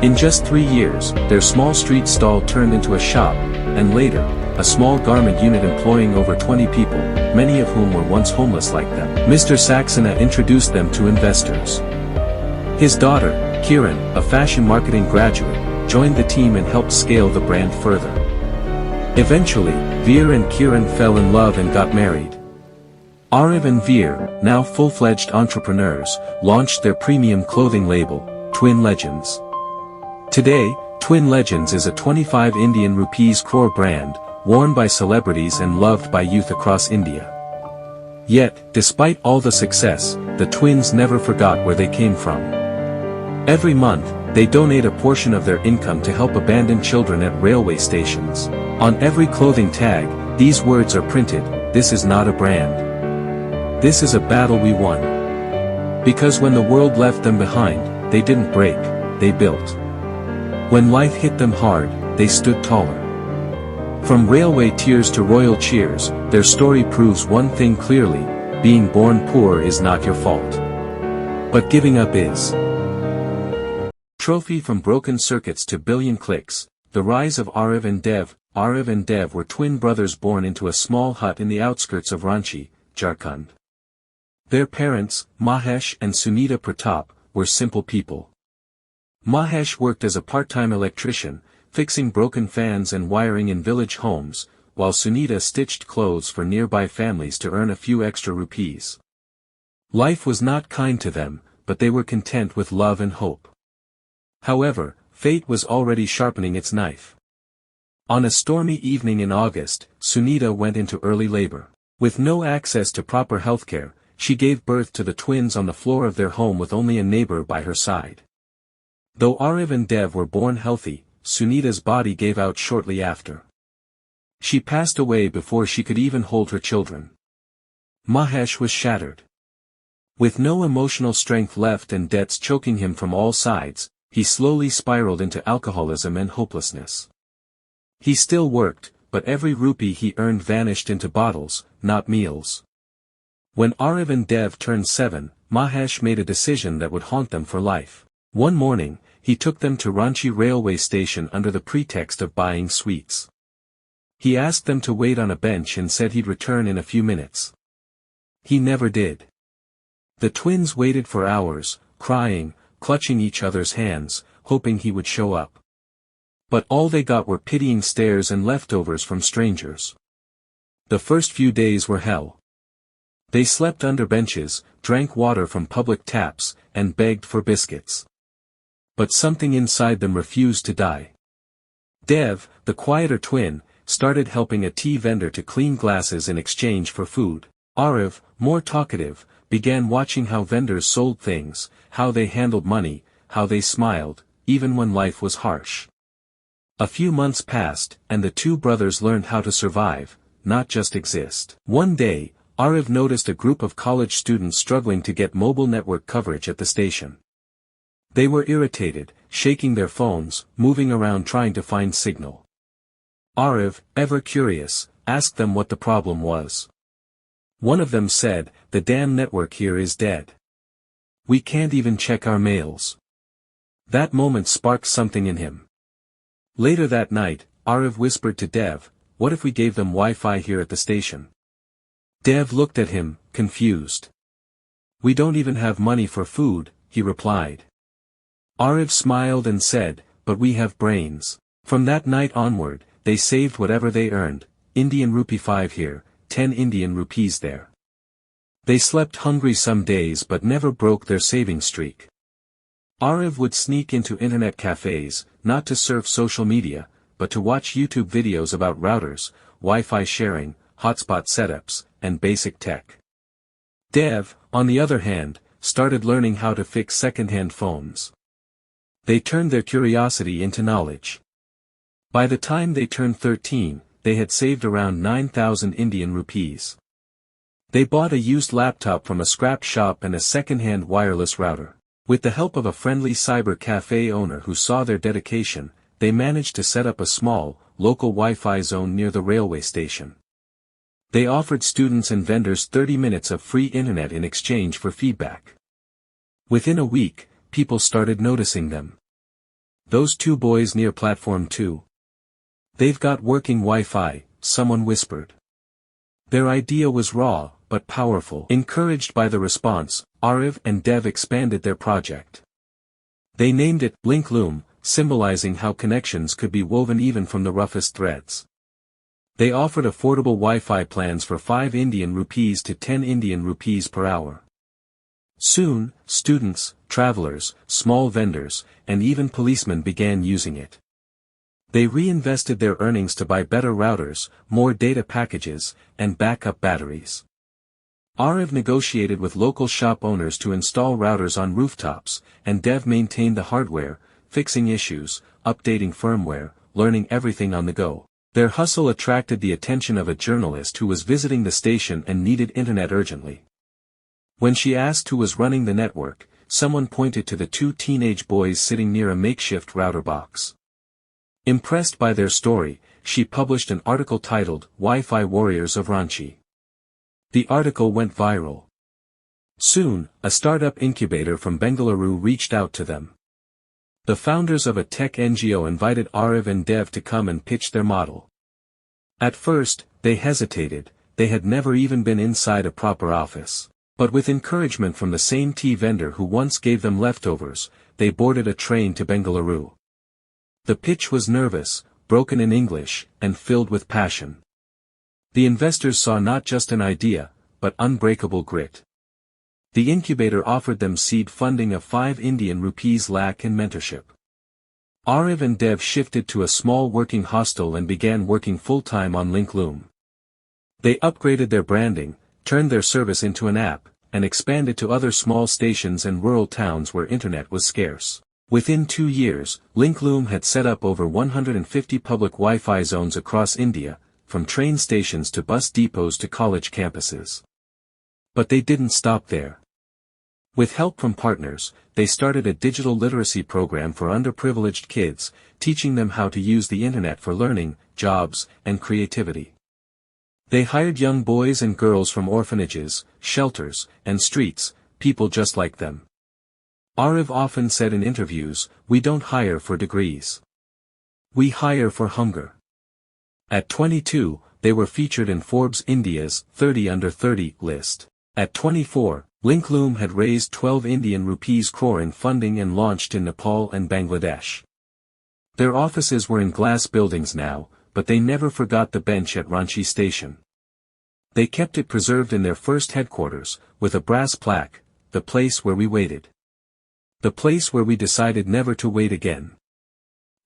In just 3 years, their small street stall turned into a shop, and later, a small garment unit employing over 20 people, many of whom were once homeless like them. Mr. Saxena introduced them to investors. His daughter, Kiran, a fashion marketing graduate, joined the team and helped scale the brand further. Eventually, Veer and Kiran fell in love and got married. Ariv and Veer, now full-fledged entrepreneurs, launched their premium clothing label, Twin Legends. Today, Twin Legends is a 25 Indian rupees crore brand, worn by celebrities and loved by youth across India. Yet, despite all the success, the twins never forgot where they came from. Every month, they donate a portion of their income to help abandoned children at railway stations. On every clothing tag, these words are printed: "This is not a brand. This is a battle we won." Because when the world left them behind, they didn't break, they built. When life hit them hard, they stood taller. From railway tears to royal cheers, their story proves one thing clearly: being born poor is not your fault. But giving up is. Trophy from broken circuits to billion clicks, the rise of Ariv and Dev. Ariv and Dev were twin brothers born into a small hut in the outskirts of Ranchi, Jharkhand. Their parents, Mahesh and Sunita Pratap, were simple people. Mahesh worked as a part-time electrician, fixing broken fans and wiring in village homes, while Sunita stitched clothes for nearby families to earn a few extra rupees. Life was not kind to them, but they were content with love and hope. However, fate was already sharpening its knife. On a stormy evening in August, Sunita went into early labor. With no access to proper healthcare, she gave birth to the twins on the floor of their home with only a neighbor by her side. Though Ariv and Dev were born healthy, Sunita's body gave out shortly after. She passed away before she could even hold her children. Mahesh was shattered. With no emotional strength left and debts choking him from all sides, he slowly spiraled into alcoholism and hopelessness. He still worked, but every rupee he earned vanished into bottles, not meals. When Ariv and Dev turned 7, Mahesh made a decision that would haunt them for life. One morning, he took them to Ranchi railway station under the pretext of buying sweets. He asked them to wait on a bench and said he'd return in a few minutes. He never did. The twins waited for hours, crying, clutching each other's hands, hoping he would show up. But all they got were pitying stares and leftovers from strangers. The first few days were hell. They slept under benches, drank water from public taps, and begged for biscuits. But something inside them refused to die. Dev, the quieter twin, started helping a tea vendor to clean glasses in exchange for food. Ariv, more talkative, began watching how vendors sold things, how they handled money, how they smiled, even when life was harsh. A few months passed, and the two brothers learned how to survive, not just exist. One day, Ariv noticed a group of college students struggling to get mobile network coverage at the station. They were irritated, shaking their phones, moving around trying to find signal. Ariv, ever curious, asked them what the problem was. One of them said, "The damn network here is dead. We can't even check our mails." That moment sparked something in him. Later that night, Ariv whispered to Dev, "What if we gave them Wi-Fi here at the station?" Dev looked at him, confused. "We don't even have money for food," he replied. Ariv smiled and said, "But we have brains." From that night onward, they saved whatever they earned, Indian rupee 5 here, 10 Indian rupees there. They slept hungry some days but never broke their saving streak. Ariv would sneak into internet cafes, not to surf social media, but to watch YouTube videos about routers, Wi-Fi sharing, hotspot setups, and basic tech. Dev, on the other hand, started learning how to fix second-hand phones. They turned their curiosity into knowledge. By the time they turned 13, they had saved around 9,000 Indian rupees. They bought a used laptop from a scrap shop and a second-hand wireless router. With the help of a friendly cyber cafe owner who saw their dedication, they managed to set up a small, local Wi-Fi zone near the railway station. They offered students and vendors 30 minutes of free internet in exchange for feedback. Within a week, people started noticing them. "Those two boys near platform 2. They've got working Wi-Fi," someone whispered. Their idea was raw, but powerful. Encouraged by the response, Ariv and Dev expanded their project. They named it Link Loom, symbolizing how connections could be woven even from the roughest threads. They offered affordable Wi-Fi plans for 5 Indian rupees to 10 Indian rupees per hour. Soon, students, travelers, small vendors, and even policemen began using it. They reinvested their earnings to buy better routers, more data packages, and backup batteries. Ariv negotiated with local shop owners to install routers on rooftops, and Dev maintained the hardware, fixing issues, updating firmware, learning everything on the go. Their hustle attracted the attention of a journalist who was visiting the station and needed internet urgently. When she asked who was running the network, someone pointed to the 2 teenage boys sitting near a makeshift router box. Impressed by their story, she published an article titled "Wi-Fi Warriors of Ranchi." The article went viral. Soon, a startup incubator from Bengaluru reached out to them. The founders of a tech NGO invited Ariv and Dev to come and pitch their model. At first, they hesitated, they had never even been inside a proper office. But with encouragement from the same tea vendor who once gave them leftovers, they boarded a train to Bengaluru. The pitch was nervous, broken in English, and filled with passion. The investors saw not just an idea, but unbreakable grit. The incubator offered them seed funding of 5 Indian rupees lakh and mentorship. Ariv and Dev shifted to a small working hostel and began working full-time on Link Loom. They upgraded their branding, turned their service into an app, and expanded to other small stations and rural towns where internet was scarce. Within 2 years, Link Loom had set up over 150 public Wi-Fi zones across India, from train stations to bus depots to college campuses. But they didn't stop there. With help from partners, they started a digital literacy program for underprivileged kids, teaching them how to use the internet for learning, jobs, and creativity. They hired young boys and girls from orphanages, shelters, and streets, people just like them. Ariv often said in interviews, "We don't hire for degrees. We hire for hunger." At 22, they were featured in Forbes India's 30 Under 30 list. At 24, Link Loom had raised 12 Indian rupees crore in funding and launched in Nepal and Bangladesh. Their offices were in glass buildings now, but they never forgot the bench at Ranchi station. They kept it preserved in their first headquarters, with a brass plaque, "The place where we waited. The place where we decided never to wait again."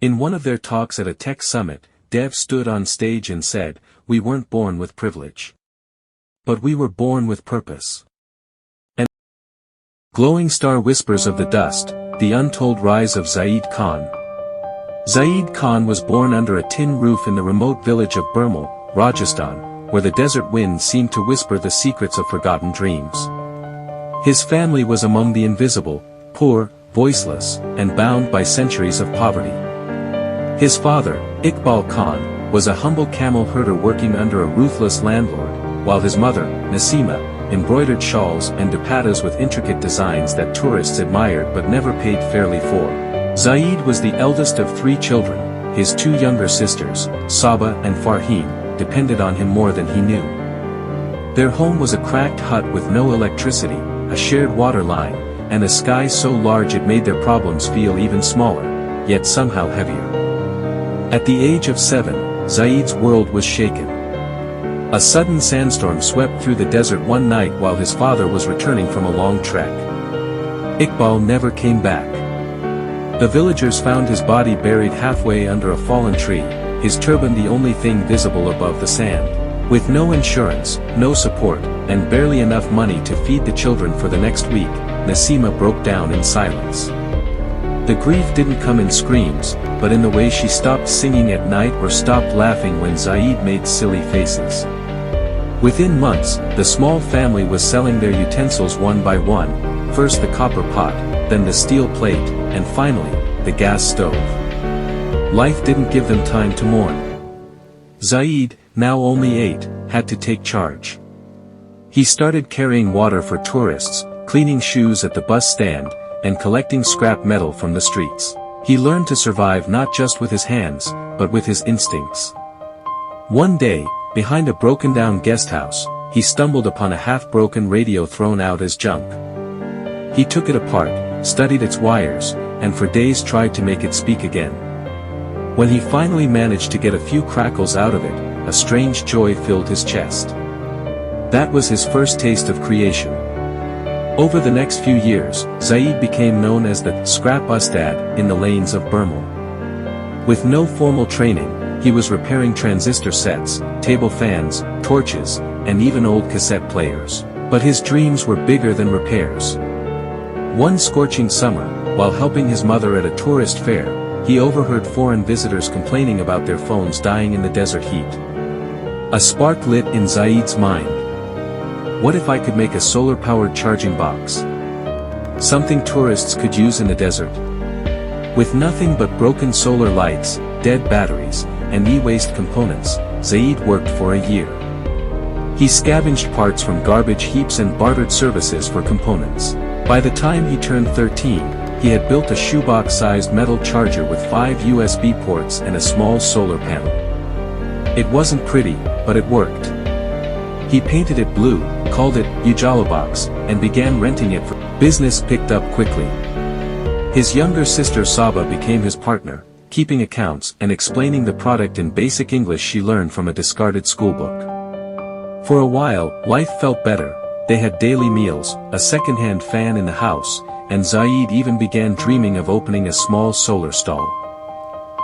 In one of their talks at a tech summit, Dev stood on stage and said, "We weren't born with privilege. But we were born with purpose." And Glowing Star Whispers of the Dust, the untold rise of Zahed Khan. Zahed Khan was born under a tin roof in the remote village of Burmal, Rajasthan, where the desert wind seemed to whisper the secrets of forgotten dreams. His family was among the invisible, poor, voiceless, and bound by centuries of poverty. His father, Iqbal Khan, was a humble camel herder working under a ruthless landlord, while his mother, Nasima, embroidered shawls and dupattas with intricate designs that tourists admired but never paid fairly for. Zahed was the eldest of 3 children. His 2 younger sisters, Saba and Farheen, depended on him more than he knew. Their home was a cracked hut with no electricity, a shared water line, and a sky so large it made their problems feel even smaller, yet somehow heavier. At the age of 7, Zahed's world was shaken. A sudden sandstorm swept through the desert one night while his father was returning from a long trek. Iqbal never came back. The villagers found his body buried halfway under a fallen tree, his turban the only thing visible above the sand. With no insurance, no support, and barely enough money to feed the children for the next week, Nasima broke down in silence. The grief didn't come in screams, but in the way she stopped singing at night or stopped laughing when Zahed made silly faces. Within months, the small family was selling their utensils one by one, first the copper pot, then the steel plate, and finally, the gas stove. Life didn't give them time to mourn. Zahed, now only 8, had to take charge. He started carrying water for tourists, cleaning shoes at the bus stand, and collecting scrap metal from the streets. He learned to survive not just with his hands, but with his instincts. One day, behind a broken-down guest house, he stumbled upon a half-broken radio thrown out as junk. He took it apart, studied its wires, and for days tried to make it speak again. When he finally managed to get a few crackles out of it, a strange joy filled his chest. That was his first taste of creation. Over the next few years, Zahed became known as the scrap ustad in the lanes of Burma. With no formal training, he was repairing transistor sets, table fans, torches, and even old cassette players. But his dreams were bigger than repairs. One scorching summer, while helping his mother at a tourist fair, he overheard foreign visitors complaining about their phones dying in the desert heat. A spark lit in Zahed's mind. What if I could make a solar-powered charging box? Something tourists could use in the desert. With nothing but broken solar lights, dead batteries, and e-waste components, Zahed worked for a year. He scavenged parts from garbage heaps and bartered services for components. By the time he turned 13, he had built a shoebox-sized metal charger with 5 USB ports and a small solar panel. It wasn't pretty, but it worked. He painted it blue, called it Ujalabox, and began renting it for business. Picked up quickly. His younger sister Saba became his partner, keeping accounts and explaining the product in basic English she learned from a discarded schoolbook. For a while, life felt better. They had daily meals, a second-hand fan in the house, and Zahed even began dreaming of opening a small solar stall.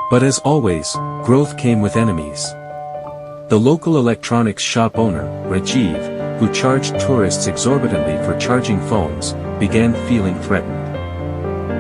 But as always, growth came with enemies. The local electronics shop owner, Rajiv, who charged tourists exorbitantly for charging phones, began feeling threatened.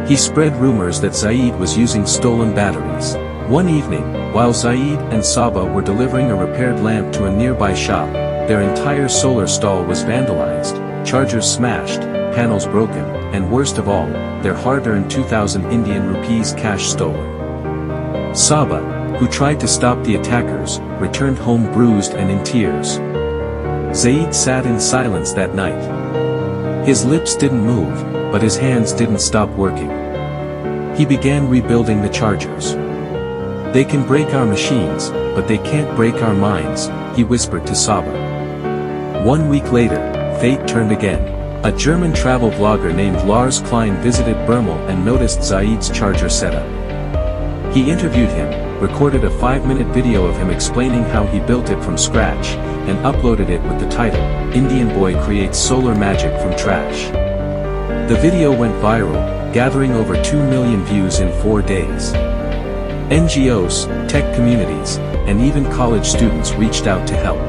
He spread rumors that Zahed was using stolen batteries. One evening, while Zahed and Saba were delivering a repaired lamp to a nearby shop, their entire solar stall was vandalized, chargers smashed, panels broken, and worst of all, their hard-earned 2,000 Indian rupees cash stolen. Saba, who tried to stop the attackers, returned home bruised and in tears. Zahed sat in silence that night. His lips didn't move, but his hands didn't stop working. He began rebuilding the chargers. They can break our machines, but they can't break our minds, he whispered to Saba. 1 week later, fate turned again. A German travel vlogger named Lars Klein visited Burma and noticed Zahed's charger setup. He interviewed him, recorded a 5-minute video of him explaining how he built it from scratch, and uploaded it with the title, "Indian Boy Creates Solar Magic from Trash." The video went viral, gathering over 2 million views in 4 days. NGOs, tech communities, and even college students reached out to help.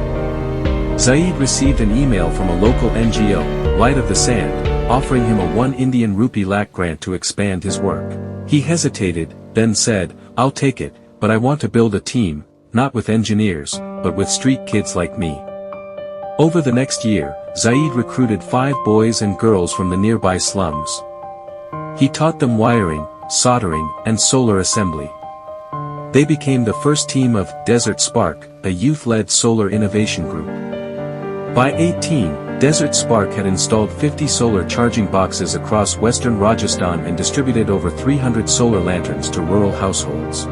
Zahed received an email from a local NGO, Light of the Sand, offering him a 1 Indian rupee lakh grant to expand his work. He hesitated, then said, "I'll take it, but I want to build a team, not with engineers, but with street kids like me." Over the next year, Zahed recruited 5 boys and girls from the nearby slums. He taught them wiring, soldering, and solar assembly. They became the first team of Desert Spark, a youth-led solar innovation group. By 18, Desert Spark had installed 50 solar charging boxes across western Rajasthan and distributed over 300 solar lanterns to rural households.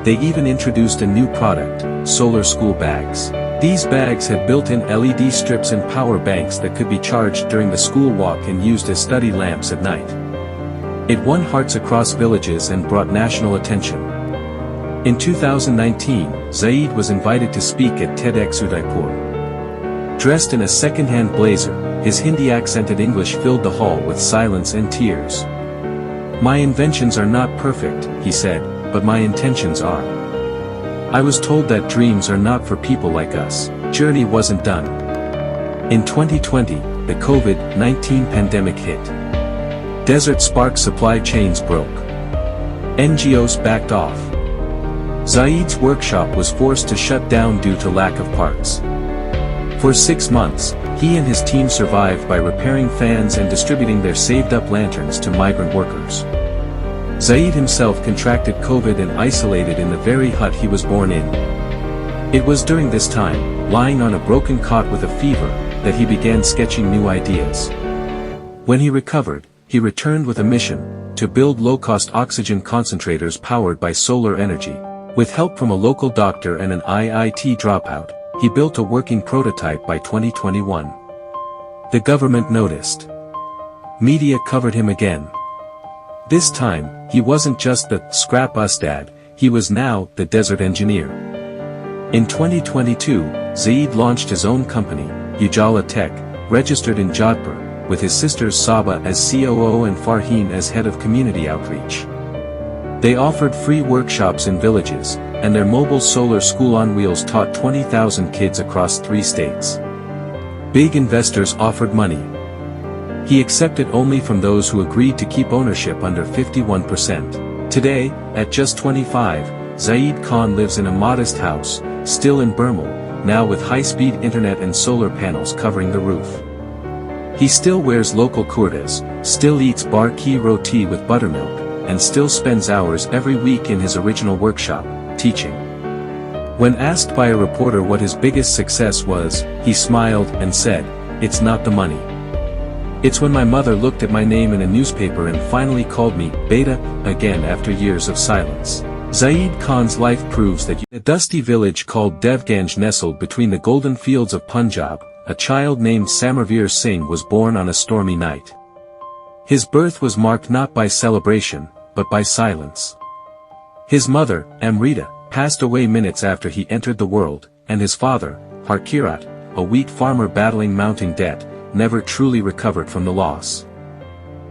They even introduced a new product, solar school bags. These bags had built-in LED strips and power banks that could be charged during the school walk and used as study lamps at night. It won hearts across villages and brought national attention. In 2019, Zahed was invited to speak at TEDx Udaipur. Dressed in a second-hand blazer, his Hindi-accented English filled the hall with silence and tears. "My inventions are not perfect," he said, "but my intentions are. I was told that dreams are not for people like us." Journey wasn't done. In 2020, the COVID-19 pandemic hit. Desert Spark supply chains broke. NGOs backed off. Zahed's workshop was forced to shut down due to lack of parts. For 6 months, he and his team survived by repairing fans and distributing their saved-up lanterns to migrant workers. Zahed himself contracted COVID and isolated in the very hut he was born in. It was during this time, lying on a broken cot with a fever, that he began sketching new ideas. When he recovered, he returned with a mission, to build low-cost oxygen concentrators powered by solar energy. With help from a local doctor and an IIT dropout, he built a working prototype by 2021. The government noticed. Media covered him again. This time, he wasn't just the "scrap us dad," he was now the desert engineer. In 2022, Zahed launched his own company, Ujala Tech, registered in Jodhpur, with his sisters Saba as COO and Farheen as head of community outreach. They offered free workshops in villages, and their mobile solar school on wheels taught 20,000 kids across 3 states. Big investors offered money. He accepted only from those who agreed to keep ownership under 51%. Today, at just 25, Zahed Khan lives in a modest house, still in Burmal, now with high-speed internet and solar panels covering the roof. He still wears local kurtas, still eats bar ki roti with buttermilk, and still spends hours every week in his original workshop, teaching. When asked by a reporter what his biggest success was, he smiled and said, "It's not the money. It's when my mother looked at my name in a newspaper and finally called me Beta again after years of silence." Zahed Khan's life proves that a dusty village called Devganj nestled between the golden fields of Punjab, a child named Samarveer Singh was born on a stormy night. His birth was marked not by celebration, but by silence. His mother, Amrita, passed away minutes after he entered the world, and his father, Harkirat, a wheat farmer battling mounting debt, never truly recovered from the loss.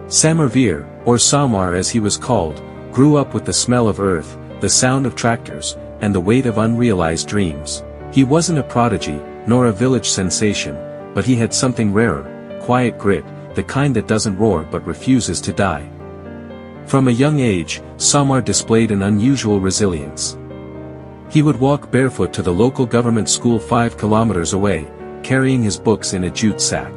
Samarveer, or Somar as he was called, grew up with the smell of earth, the sound of tractors, and the weight of unrealized dreams. He wasn't a prodigy, nor a village sensation, but he had something rarer, quiet grit, the kind that doesn't roar but refuses to die. From a young age, Somar displayed an unusual resilience. He would walk barefoot to the local government school 5 kilometers away, carrying his books in a jute sack.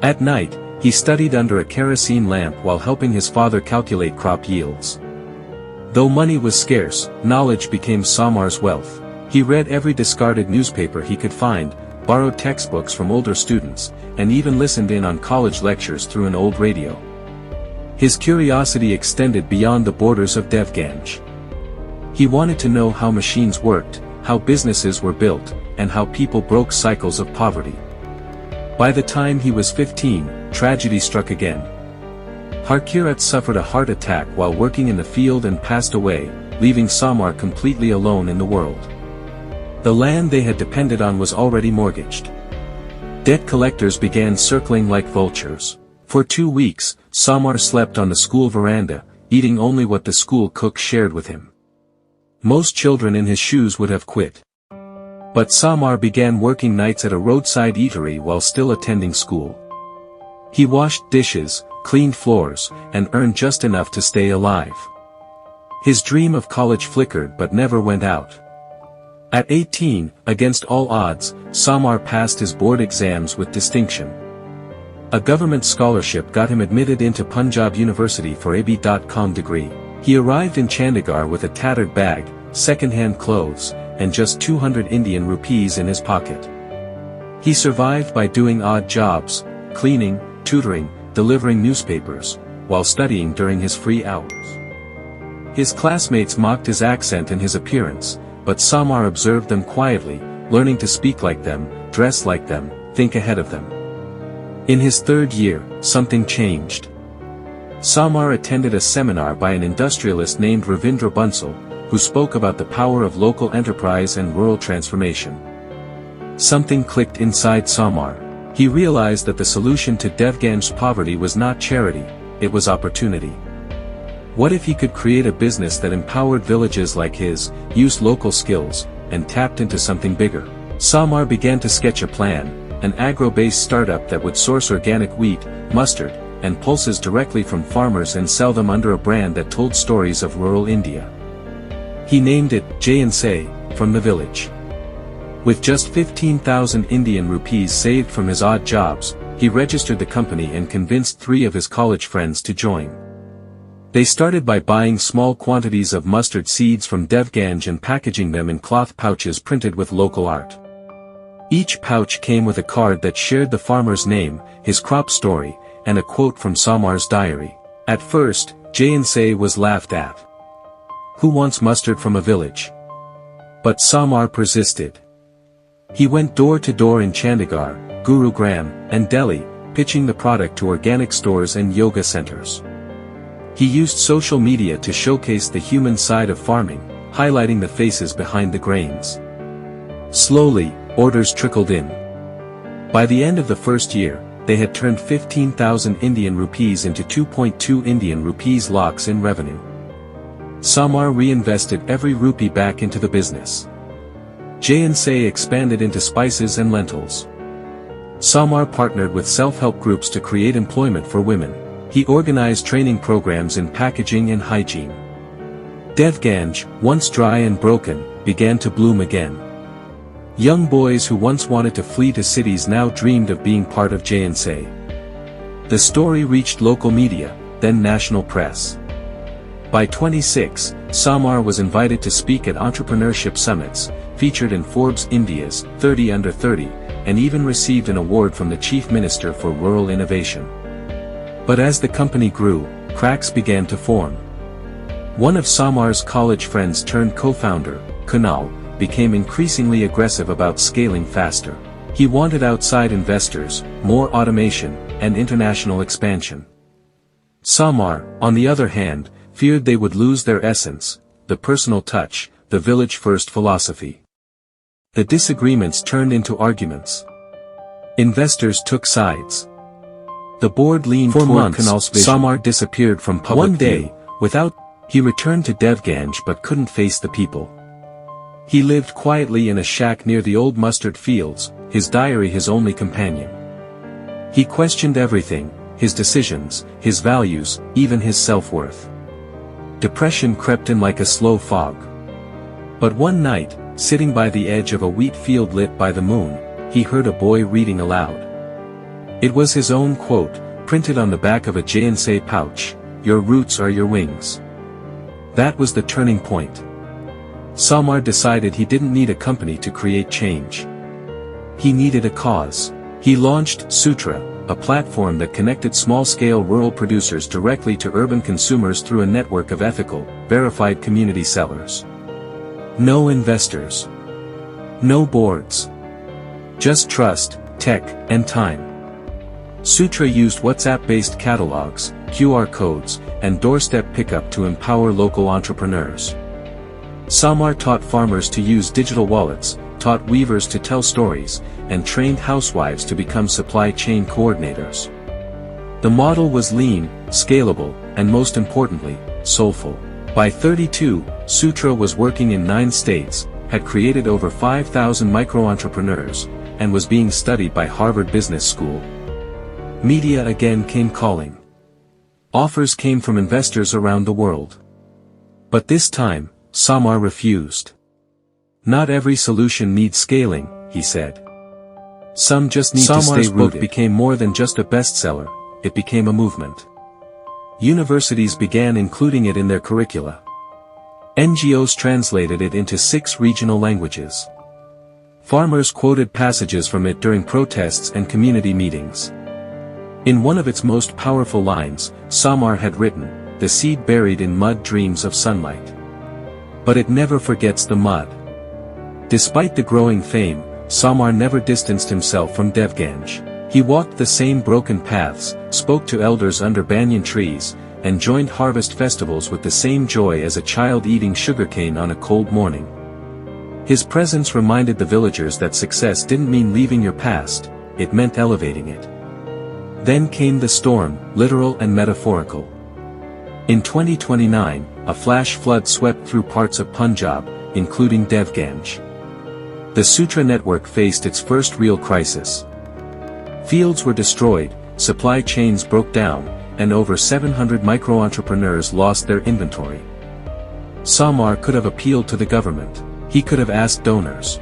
At night, he studied under a kerosene lamp while helping his father calculate crop yields. Though money was scarce, knowledge became Somar's wealth. He read every discarded newspaper he could find, borrowed textbooks from older students, and even listened in on college lectures through an old radio. His curiosity extended beyond the borders of Devganj. He wanted to know how machines worked, how businesses were built, and how people broke cycles of poverty. By the time he was 15, tragedy struck again. Harkirat suffered a heart attack while working in the field and passed away, leaving Somar completely alone in the world. The land they had depended on was already mortgaged. Debt collectors began circling like vultures. For 2 weeks, Somar slept on the school veranda, eating only what the school cook shared with him. Most children in his shoes would have quit. But Somar began working nights at a roadside eatery while still attending school. He washed dishes, cleaned floors, and earned just enough to stay alive. His dream of college flickered but never went out. At 18, against all odds, Somar passed his board exams with distinction. A government scholarship got him admitted into Punjab University for a B.Com degree. He arrived in Chandigarh with a tattered bag, second-hand clothes, and just 200 Indian rupees in his pocket. He survived by doing odd jobs, cleaning, tutoring, delivering newspapers, while studying during his free hours. His classmates mocked his accent and his appearance, but Somar observed them quietly, learning to speak like them, dress like them, think ahead of them. In his 3rd year, something changed. Somar attended a seminar by an industrialist named Ravindra Bansal, who spoke about the power of local enterprise and rural transformation. Something clicked inside Somar. He realized that the solution to Devganj's poverty was not charity, it was opportunity. What if he could create a business that empowered villages like his, used local skills, and tapped into something bigger? Somar began to sketch a plan, an agro-based startup that would source organic wheat, mustard, and pulses directly from farmers and sell them under a brand that told stories of rural India. He named it J&Say, from the village. With just 15,000 Indian rupees saved from his odd jobs, he registered the company and convinced 3 of his college friends to join. They started by buying small quantities of mustard seeds from Devganj and packaging them in cloth pouches printed with local art. Each pouch came with a card that shared the farmer's name, his crop story, and a quote from Somar's diary. At first, J&Say was laughed at. Who wants mustard from a village? But Somar persisted. He went door to door in Chandigarh, Gurugram, and Delhi, pitching the product to organic stores and yoga centers. He used social media to showcase the human side of farming, highlighting the faces behind the grains. Slowly, orders trickled in. By the end of the first year, they had turned 15,000 Indian rupees into 2.2 Indian rupees lakhs in revenue. Somar reinvested every rupee back into the business. J&Say expanded into spices and lentils. Somar partnered with self-help groups to create employment for women. He organized training programs in packaging and hygiene. Devganj, once dry and broken, began to bloom again. Young boys who once wanted to flee to cities now dreamed of being part of J&Say. The story reached local media, then national press. By 26, Somar was invited to speak at entrepreneurship summits, featured in Forbes India's 30 Under 30, and even received an award from the Chief Minister for Rural Innovation. But as the company grew, cracks began to form. One of Somar's college friends turned co-founder, Kunal, became increasingly aggressive about scaling faster. He wanted outside investors, more automation, and international expansion. Somar, on the other hand, feared they would lose their essence, the personal touch, the village-first philosophy. The disagreements turned into arguments. Investors took sides. The board leaned toward Kunal's vision. Somar disappeared from public view. He returned to Devganj but couldn't face the people. He lived quietly in a shack near the old mustard fields, his diary his only companion. He questioned everything, his decisions, his values, even his self-worth. Depression crept in like a slow fog. But one night, sitting by the edge of a wheat field lit by the moon, he heard a boy reading aloud. It was his own quote, printed on the back of a J&Say pouch, "Your roots are your wings." That was the turning point. Somar decided he didn't need a company to create change. He needed a cause. He launched Sutra, a platform that connected small-scale rural producers directly to urban consumers through a network of ethical, verified community sellers. No investors. No boards. Just trust, tech, and time. Sutra used WhatsApp-based catalogs, QR codes, and doorstep pickup to empower local entrepreneurs. Somar taught farmers to use digital wallets, taught weavers to tell stories, and trained housewives to become supply chain coordinators. The model was lean, scalable, and most importantly, soulful. By 32, Sutra was working in 9 states, had created over 5,000 micro-entrepreneurs, and was being studied by Harvard Business School. Media again came calling. Offers came from investors around the world. But this time, Somar refused. Not every solution needs scaling, he said. Some just need to stay rooted. Somar's book became more than just a bestseller, it became a movement. Universities began including it in their curricula. NGOs translated it into 6 regional languages. Farmers quoted passages from it during protests and community meetings. In one of its most powerful lines, Somar had written, "The seed buried in mud dreams of sunlight." But it never forgets the mud. Despite the growing fame, Somar never distanced himself from Devganj. He walked the same broken paths, spoke to elders under banyan trees, and joined harvest festivals with the same joy as a child eating sugarcane on a cold morning. His presence reminded the villagers that success didn't mean leaving your past, it meant elevating it. Then came the storm, literal and metaphorical. In 2029, a flash flood swept through parts of Punjab, including Devganj. The Sutra network faced its first real crisis. Fields were destroyed, supply chains broke down, and over 700 micro-entrepreneurs lost their inventory. Somar could have appealed to the government. He could have asked donors.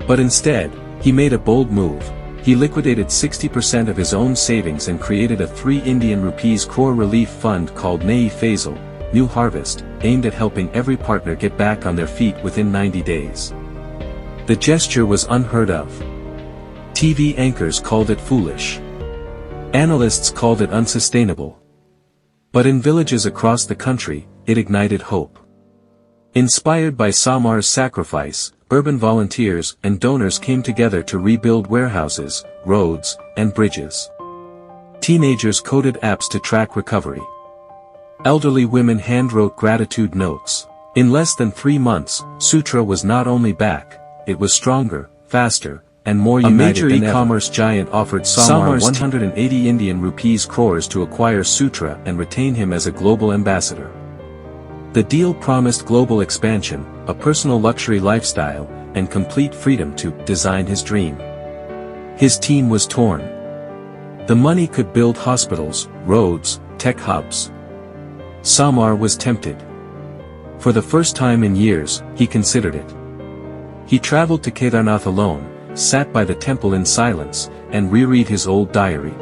But instead, he made a bold move. He liquidated 60% of his own savings and created a 3 Indian rupees crore relief fund called Nai Faisal, New Harvest, aimed at helping every partner get back on their feet within 90 days. The gesture was unheard of. TV anchors called it foolish. Analysts called it unsustainable. But in villages across the country, it ignited hope. Inspired by Somar's sacrifice, urban volunteers and donors came together to rebuild warehouses, roads, and bridges. Teenagers coded apps to track recovery. Elderly women handwrote gratitude notes. In less than 3 months, Sutra was not only back, it was stronger, faster, and more united than ever. A major e-commerce giant offered Somar 180 Indian rupees crores to acquire Sutra and retain him as a global ambassador. The deal promised global expansion, a personal luxury lifestyle, and complete freedom to design his dream. His team was torn. The money could build hospitals, roads, tech hubs. Somar was tempted. For the first time in years, he considered it. He traveled to Kedarnath alone, sat by the temple in silence, and reread his old diary.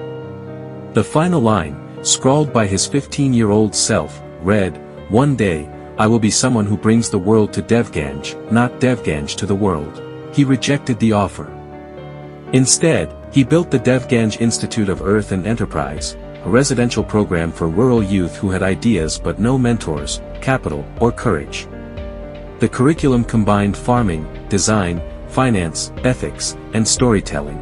The final line, scrawled by his 15-year-old self, read, "One day, I will be someone who brings the world to Devganj, not Devganj to the world." He rejected the offer. Instead, he built the Devganj Institute of Earth and Enterprise, a residential program for rural youth who had ideas but no mentors, capital, or courage. The curriculum combined farming, design, finance, ethics, and storytelling.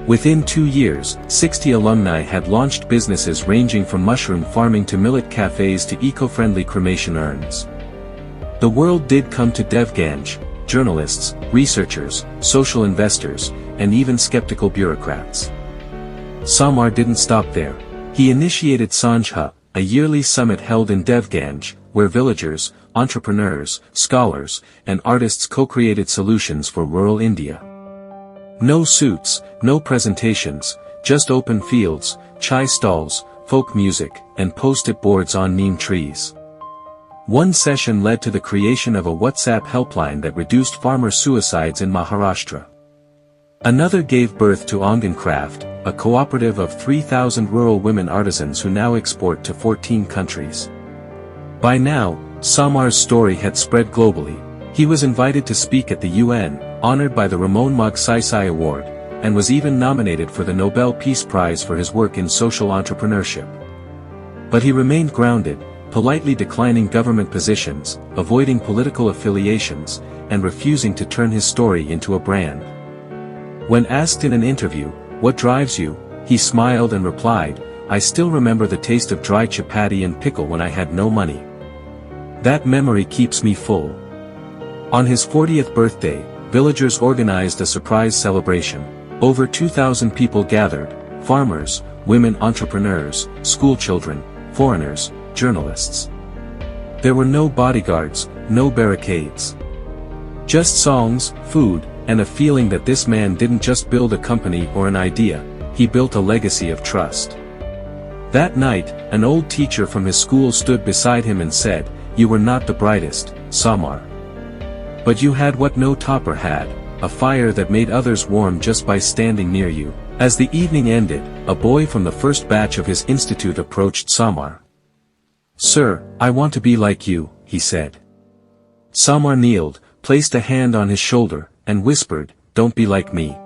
Within 2 years, 60 alumni had launched businesses ranging from mushroom farming to millet cafes to eco-friendly cremation urns. The world did come to Devganj: journalists, researchers, social investors, and even skeptical bureaucrats. Somar didn't stop there. He initiated Sanjha, a yearly summit held in Devganj, where villagers, entrepreneurs, scholars, and artists co-created solutions for rural India. No suits, no presentations, just open fields, chai stalls, folk music, and post-it boards on neem trees. One session led to the creation of a WhatsApp helpline that reduced farmer suicides in Maharashtra. Another gave birth to Angan Craft, a cooperative of 3,000 rural women artisans who now export to 14 countries. By now, Somar's story had spread globally. He was invited to speak at the UN, honored by the Ramon Magsaysay Award, and was even nominated for the Nobel Peace Prize for his work in social entrepreneurship. But he remained grounded, politely declining government positions, avoiding political affiliations, and refusing to turn his story into a brand. When asked in an interview, "What drives you?" he smiled and replied, "I still remember the taste of dry chapati and pickle when I had no money. That memory keeps me full." On his 40th birthday, villagers organized a surprise celebration. Over 2,000 people gathered: farmers, women entrepreneurs, schoolchildren, foreigners, journalists. There were no bodyguards, no barricades. Just songs, food, and a feeling that this man didn't just build a company or an idea, he built a legacy of trust. That night, an old teacher from his school stood beside him and said, "You were not the brightest, Somar. But you had what no topper had, a fire that made others warm just by standing near you." As the evening ended, a boy from the first batch of his institute approached Somar. "Sir, I want to be like you," he said. Somar kneeled, placed a hand on his shoulder, and whispered, "Don't be like me.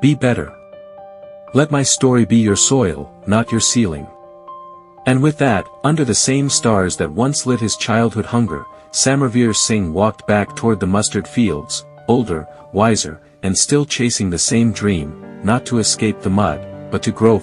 Be better. Let my story be your soil, not your ceiling." And with that, under the same stars that once lit his childhood hunger, Samarveer Singh walked back toward the mustard fields, older, wiser, and still chasing the same dream, not to escape the mud, but to grow